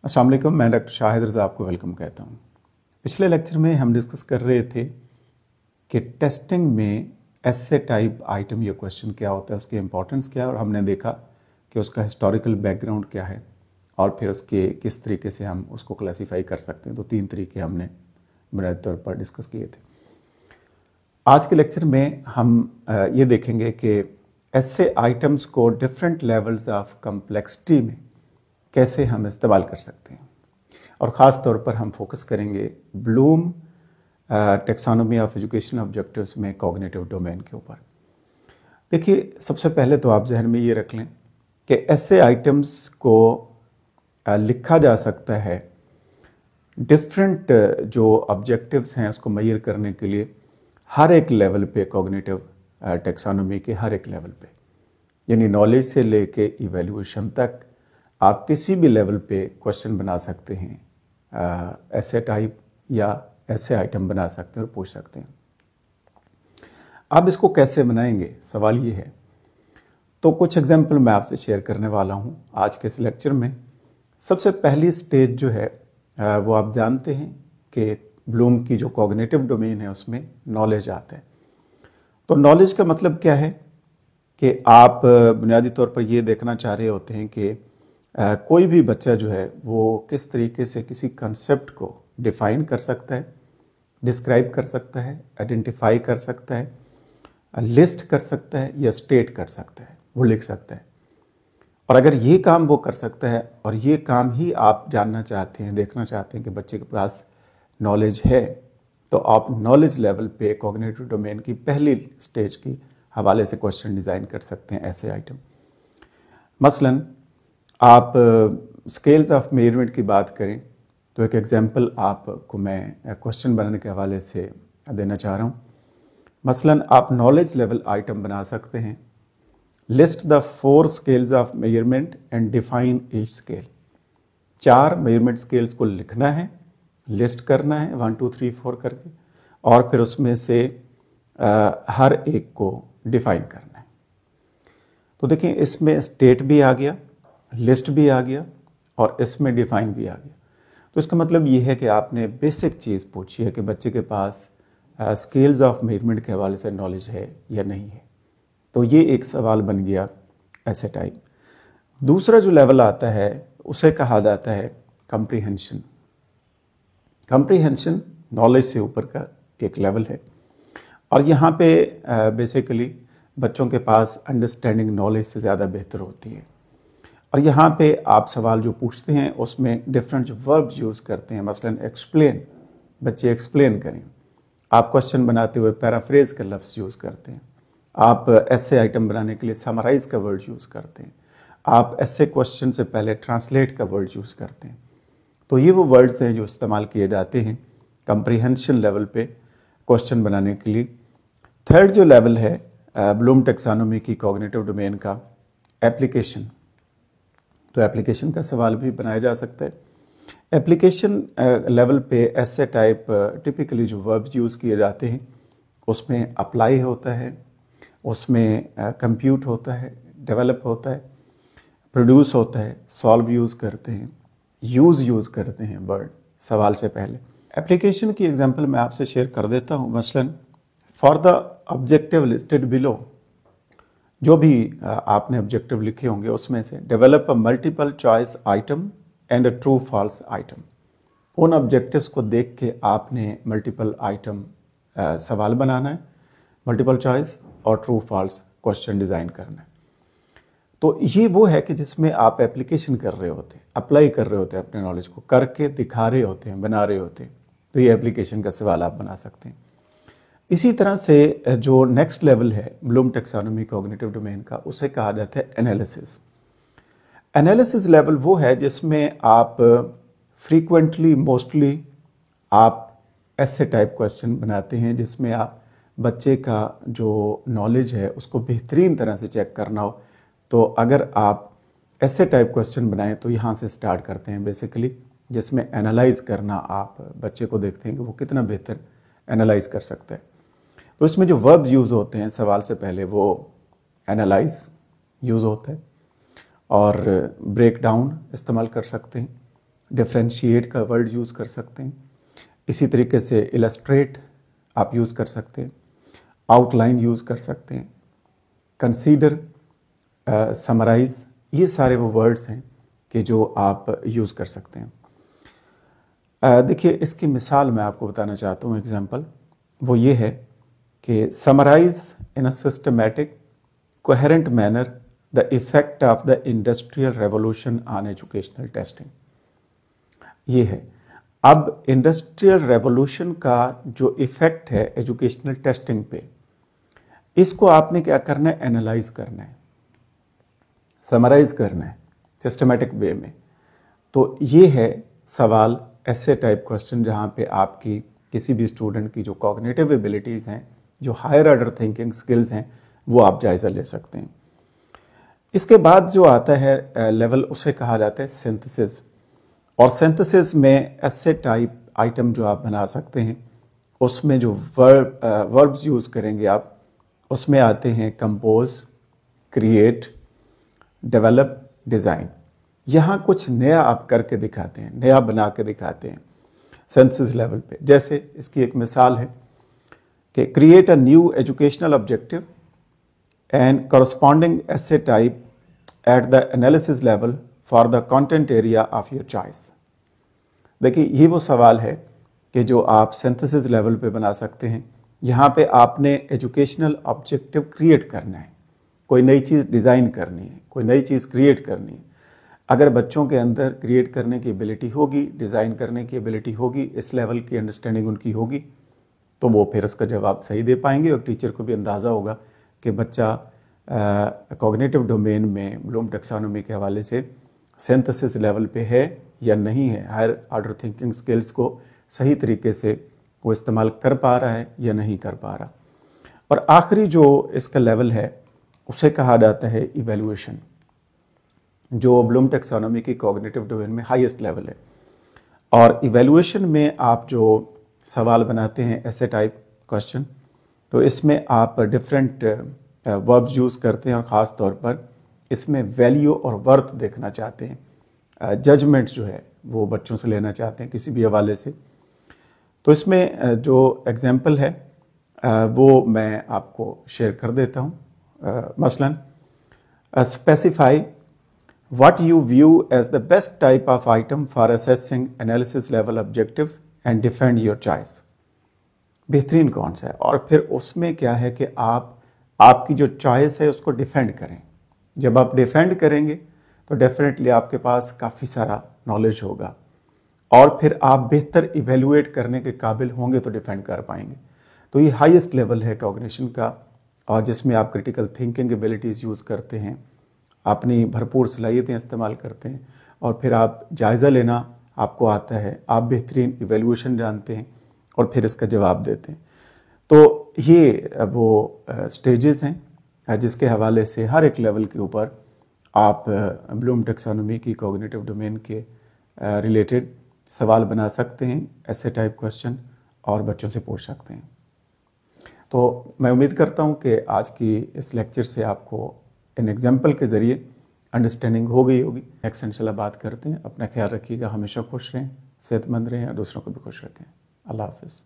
अस्सलाम वालेकुम, मैं डॉक्टर शाहिद रज़ा आपको वेलकम कहता हूँ। पिछले लेक्चर में हम डिस्कस कर रहे थे कि टेस्टिंग में ऐसे टाइप आइटम या क्वेश्चन क्या होता है, उसकी इंपॉर्टेंस क्या है, और हमने देखा कि उसका हिस्टोरिकल बैकग्राउंड क्या है और फिर उसके किस तरीके से हम उसको क्लासीफाई कर सकते हैं। तो 3 तरीके हमने बुनियादी तौर पर डिस्कस किए थे। आज के लेक्चर में हम ये देखेंगे कि ऐसे आइटम्स को डिफरेंट लेवल्स ऑफ कम्प्लेक्सिटी में कैसे हम इस्तेमाल कर सकते हैं, और ख़ास तौर पर हम फोकस करेंगे Bloom taxonomy of education objectives में कॉग्निटिव डोमेन के ऊपर। देखिए, सबसे पहले तो आप जहन में ये रख लें कि ऐसे आइटम्स को लिखा जा सकता है डिफरेंट जो ऑब्जेक्टिव्स हैं उसको मेजर करने के लिए हर एक लेवल पे, कॉग्निटिव टेक्सोनोमी के हर एक लेवल पे, यानी नॉलेज से लेके इवैल्यूएशन तक आप किसी भी लेवल पे क्वेश्चन बना सकते हैं, ऐसे टाइप या ऐसे आइटम बना सकते हैं और पूछ सकते हैं। अब इसको कैसे बनाएंगे, सवाल ये है। तो कुछ एग्जांपल मैं आपसे शेयर करने वाला हूँ आज के इस लेक्चर में। सबसे पहली स्टेज जो है वो आप जानते हैं कि ब्लूम की जो कॉग्निटिव डोमेन है उसमें नॉलेज आता है। तो नॉलेज का मतलब क्या है कि आप बुनियादी तौर पर ये देखना चाह रहे होते हैं कि कोई भी बच्चा जो है वो किस तरीके से किसी कंसेप्ट को डिफाइन कर सकता है, डिस्क्राइब कर सकता है, आइडेंटिफाई कर सकता है, लिस्ट कर सकता है या स्टेट कर सकता है, वो लिख सकता है। और अगर ये काम वो कर सकता है और ये काम ही आप जानना चाहते हैं, देखना चाहते हैं कि बच्चे के पास नॉलेज है, तो आप नॉलेज लेवल पे कॉग्निटिव डोमेन की पहली स्टेज की हवाले से क्वेश्चन डिज़ाइन कर सकते हैं, ऐसे आइटम। मसलन आप स्केल्स ऑफ मेजरमेंट की बात करें तो एक एग्जांपल आपको मैं क्वेश्चन बनाने के हवाले से देना चाह रहा हूँ। मसलन आप नॉलेज लेवल आइटम बना सकते हैं, list the 4 scales of measurement and define each scale. 4 measurement scales को लिखना है, लिस्ट करना है 1 2 3 4 करके, और फिर उसमें से हर एक को डिफाइन करना है। तो देखिए, इसमें स्टेट भी आ गया, लिस्ट भी आ गया और इसमें डिफाइन भी आ गया। तो इसका मतलब ये है कि आपने बेसिक चीज़ पूछी है कि बच्चे के पास स्केल्स ऑफ मेजरमेंट के हवाले से नॉलेज है या नहीं है। तो ये एक सवाल बन गया ऐसे टाइप। दूसरा जो लेवल आता है उसे कहा जाता है कम्प्रीहेंशन। कम्प्रीहेंशन नॉलेज से ऊपर का एक लेवल है, और यहाँ पे बेसिकली बच्चों के पास अंडरस्टैंडिंग नॉलेज से ज़्यादा बेहतर होती है। और यहाँ पे आप सवाल जो पूछते हैं उसमें डिफरेंट वर्ब्स यूज़ करते हैं। मसलन एक्सप्लेन, बच्चे एक्सप्लेन करें। आप क्वेश्चन बनाते हुए पैराफ्रेज का लफ्ज़ यूज़ करते हैं। आप ऐसे आइटम बनाने के लिए समराइज का वर्ड यूज़ करते हैं। आप ऐसे क्वेश्चन से पहले ट्रांसलेट का वर्ड यूज़ करते हैं। तो ये वो वर्ड्स हैं जो इस्तेमाल किए जाते हैं कंप्रीहेंशन लेवल पे क्वेश्चन बनाने के लिए। थर्ड जो लेवल है ब्लूम टेक्सोनोमी की कॉग्निटिव डोमेन का, एप्लीकेशन। तो एप्लीकेशन का सवाल भी बनाया जा सकता है। एप्लीकेशन लेवल पे ऐसे टाइप टिपिकली जो वर्ब्स यूज़ किए जाते हैं उसमें अप्लाई होता है, उसमें कंप्यूट होता है, डेवलप होता है, प्रोड्यूस होता है, सॉल्व यूज़ करते हैं, यूज़ करते हैं वर्ड सवाल से पहले। एप्लीकेशन की एग्जांपल मैं आपसे शेयर कर देता हूँ। मसलन for the objective listed below, जो भी आपने ऑब्जेक्टिव लिखे होंगे उसमें से develop a multiple choice item and a true false item. उन ऑब्जेक्टिव्स को देख के आपने मल्टीपल आइटम सवाल बनाना है, मल्टीपल चॉइस और ट्रू फॉल्स क्वेश्चन डिज़ाइन करना है। तो ये वो है कि जिसमें आप एप्लीकेशन कर रहे होते हैं, अप्लाई कर रहे होते हैं, अपने नॉलेज को करके दिखा रहे होते हैं, बना रहे होते हैं। तो ये एप्लीकेशन का सवाल आप बना सकते हैं। इसी तरह से जो नेक्स्ट लेवल है ब्लूम टेक्सोनोमी कॉग्निटिव डोमेन का, उसे कहा जाता है एनालिसिस। एनालिसिस लेवल वो है जिसमें आप फ्रीक्वेंटली, मोस्टली आप ऐसे टाइप क्वेश्चन बनाते हैं जिसमें आप बच्चे का जो नॉलेज है उसको बेहतरीन तरह से चेक करना हो। तो अगर आप ऐसे टाइप क्वेश्चन बनाएं तो यहाँ से स्टार्ट करते हैं बेसिकली, जिसमें एनालाइज करना, आप बच्चे को देखते हैं कि वो कितना बेहतर एनालाइज कर सकता है। तो इसमें जो वर्ब्स यूज़ होते हैं सवाल से पहले वो एनालाइज यूज़ होता है, और ब्रेक डाउन इस्तेमाल कर सकते हैं, डिफरेंशिएट का वर्ड यूज़ कर सकते हैं। इसी तरीके से इलस्ट्रेट आप यूज़ कर सकते हैं, आउटलाइन यूज़ कर सकते हैं, कंसीडर, समराइज, ये सारे वो वर्ड्स हैं कि जो आप यूज़ कर सकते हैं। देखिए, इसकी मिसाल मैं आपको बताना चाहता हूँ, एग्जांपल वो ये है कि summarize in a systematic coherent manner the effect of the industrial revolution on educational testing. ये है। अब इंडस्ट्रियल रेवोल्यूशन का जो इफेक्ट है एजुकेशनल टेस्टिंग पे, इसको आपने क्या करना है, एनालाइज करना है, समराइज करना है सिस्टमैटिक वे में। तो ये है सवाल, ऐसे टाइप क्वेश्चन जहाँ पे आपकी किसी भी स्टूडेंट की जो कॉग्निटिव एबिलिटीज़ हैं, जो हायर ऑर्डर थिंकिंग स्किल्स हैं, वो आप जायज़ा ले सकते हैं। इसके बाद जो आता है लेवल, उसे कहा जाता है सिंथेसिस। और सिंथेसिस में ऐसे टाइप आइटम जो आप बना सकते हैं, उसमें जो वर्ब्स यूज़ करेंगे आप, उसमें आते हैं कंपोज, क्रिएट, डेवलप, डिज़ाइन। यहाँ कुछ नया आप करके दिखाते हैं, नया बना के दिखाते हैं सिंथेसिस लेवल पे। जैसे इसकी एक मिसाल है कि create a new educational objective and corresponding essay type at the analysis level for the content area of your choice. देखिए, ये वो सवाल है कि जो आप सिंथेसिस लेवल पे बना सकते हैं। यहाँ पे आपने एजुकेशनल ऑब्जेक्टिव क्रिएट करना है, कोई नई चीज़ डिज़ाइन करनी है, कोई नई चीज़ क्रिएट करनी है। अगर बच्चों के अंदर क्रिएट करने की एबिलिटी होगी, डिज़ाइन करने की एबिलिटी होगी, इस लेवल की अंडरस्टैंडिंग उनकी होगी, तो वो फिर उसका जवाब सही दे पाएंगे और टीचर को भी अंदाज़ा होगा कि बच्चा कॉग्निटिव डोमेन में ब्लूम टैक्सोनॉमी के हवाले से सिंथेसिस लेवल पे है या नहीं है, हायर ऑर्डर थिंकिंग स्किल्स को सही तरीके से वो इस्तेमाल कर पा रहा है या नहीं कर पा रहा। और आखिरी जो इसका लेवल है, उसे कहा जाता है इवैल्यूएशन, जो ब्लूम टैक्सोनॉमी की कॉग्निटिव डोमेन में हाईएस्ट लेवल है। और इवैल्यूएशन में आप जो सवाल बनाते हैं, ऐसे टाइप क्वेश्चन, तो इसमें आप डिफरेंट वर्ब्स यूज़ करते हैं और ख़ास तौर पर इसमें वैल्यू और वर्थ देखना चाहते हैं, जजमेंट जो है वो बच्चों से लेना चाहते हैं किसी भी हवाले से। तो इसमें जो एग्जाम्पल है वो मैं आपको शेयर कर देता हूँ। मसलन specify what you view as the best type of item for assessing analysis level objectives and defend your choice। बेहतरीन कौन सा है, और फिर उसमें क्या है कि आपकी जो चॉइस है उसको डिफेंड करें। जब आप डिफेंड करेंगे तो डेफिनेटली आपके पास काफ़ी सारा नॉलेज होगा और फिर आप बेहतर इवेलुएट करने के काबिल होंगे तो डिफेंड कर पाएंगे। तो ये हाईएस्ट लेवल है कॉग्निशन का, और जिसमें आप क्रिटिकल थिंकिंग एबिलिटीज़ यूज़ करते हैं, अपनी भरपूर सलाहियतें इस्तेमाल करते हैं, और फिर आप जायज़ा लेना आपको आता है, आप बेहतरीन इवेल्यूएशन जानते हैं और फिर इसका जवाब देते हैं। तो ये वो स्टेजेस हैं जिसके हवाले से हर एक लेवल के ऊपर आप ब्लूम टैक्सोनॉमी की कॉग्निटिव डोमेन के रिलेटेड सवाल बना सकते हैं, ऐसे टाइप क्वेश्चन, और बच्चों से पूछ सकते हैं। तो मैं उम्मीद करता हूँ कि आज की इस लेक्चर से आपको इन एग्जाम्पल के ज़रिए अंडरस्टैंडिंग हो गई होगी। नेक्स्ट इंशाल्लाह बात करते हैं। अपना ख्याल रखिएगा, हमेशा खुश रहें, सेहतमंद रहें और दूसरों को भी खुश रखें। अल्लाह हाफ़िज़।